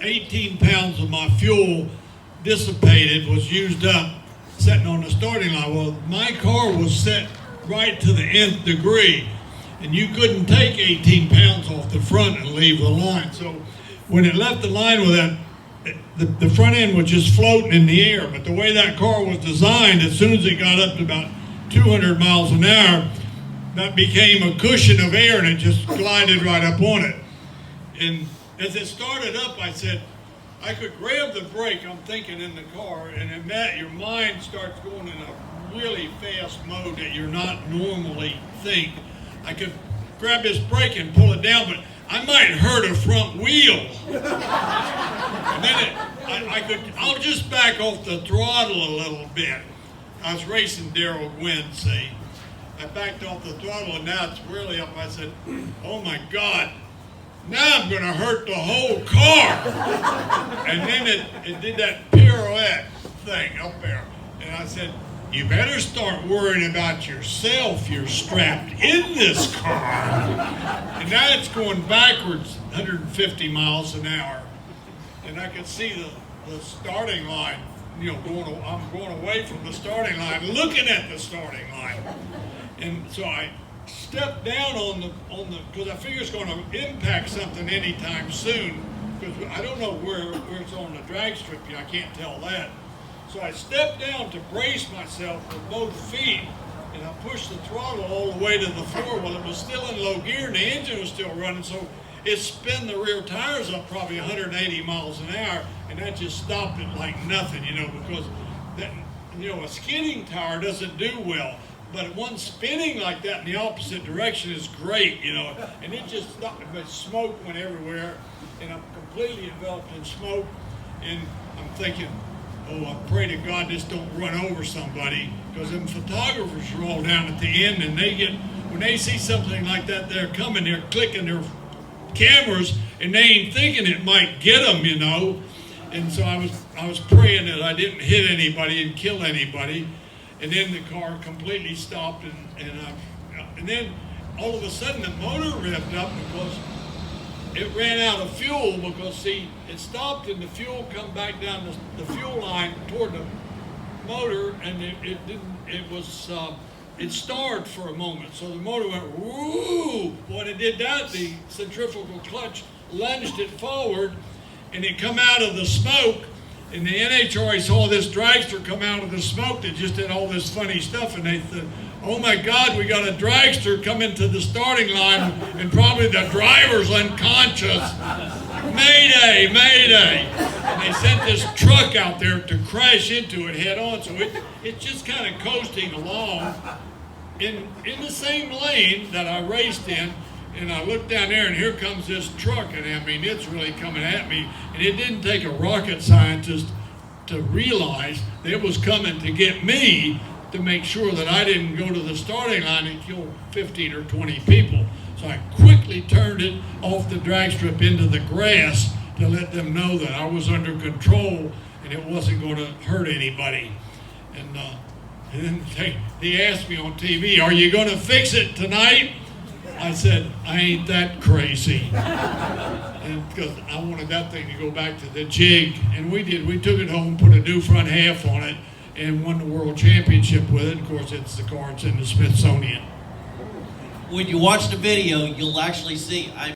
18 pounds of my fuel dissipated, was used up, sitting on the starting line. Well, my car was set right to the nth degree, and you couldn't take 18 pounds off the front and leave the line. So when it left the line with that, the front end was just floating in the air. But the way that car was designed, as soon as it got up to about 200 miles an hour, that became a cushion of air and it just glided right up on it. And as it started up, I said, I could grab the brake, I'm thinking in the car, and in that your mind starts going in a really fast mode that you're not normally think. I could grab this brake and pull it down, but I might hurt a front wheel. And then I'll just back off the throttle a little bit. I was racing Daryl Gwynn, see. I backed off the throttle and now it's really up. I said, oh my God, now I'm gonna hurt the whole car. And then it did that pirouette thing up there. And I said, you better start worrying about yourself. You're strapped in this car. And now it's going backwards 150 miles an hour. And I could see the starting line, I'm going away from the starting line, looking at the starting line. And so I stepped down on the because I figure it's going to impact something anytime soon, because I don't know where it's on the drag strip yet. I can't tell that. So I stepped down to brace myself with both feet, and I pushed the throttle all the way to the floor. Well, it was still in low gear, and the engine was still running, so it spun the rear tires up probably 180 miles an hour, and that just stopped it like nothing, because that, a skidding tire doesn't do well. But one spinning like that in the opposite direction is great, and it just stopped. But smoke went everywhere, and I'm completely enveloped in smoke, and I'm thinking, oh, I pray to God this don't run over somebody, because them photographers are all down at the end, and when they see something like that, they're coming, they're clicking their cameras, and they ain't thinking it might get them, And so I was praying that I didn't hit anybody and kill anybody. And then the car completely stopped, and then all of a sudden the motor revved up because it ran out of fuel, because see, it stopped and the fuel come back down the fuel line toward the motor, and it starved for a moment. So the motor went woo. When it did that, the centrifugal clutch lunged it forward, and it come out of the smoke. And the NHRA saw this dragster come out of the smoke that just did all this funny stuff, and they thought, oh my God, we got a dragster come into the starting line, and probably the driver's unconscious. Mayday, mayday. And they sent this truck out there to crash into it head on, so it's just kind of coasting along in the same lane that I raced in. And I looked down there, and here comes this truck, and I mean, it's really coming at me. And it didn't take a rocket scientist to realize that it was coming to get me, to make sure that I didn't go to the starting line and kill 15 or 20 people. So I quickly turned it off the drag strip into the grass to let them know that I was under control and it wasn't going to hurt anybody. And then they asked me on TV, are you going to fix it tonight? I said, I ain't that crazy. And because I wanted that thing to go back to the jig. And we did. We took it home, put a new front half on it, and won the world championship with it. Of course, it's the car that's in the Smithsonian. When you watch the video, you'll actually see,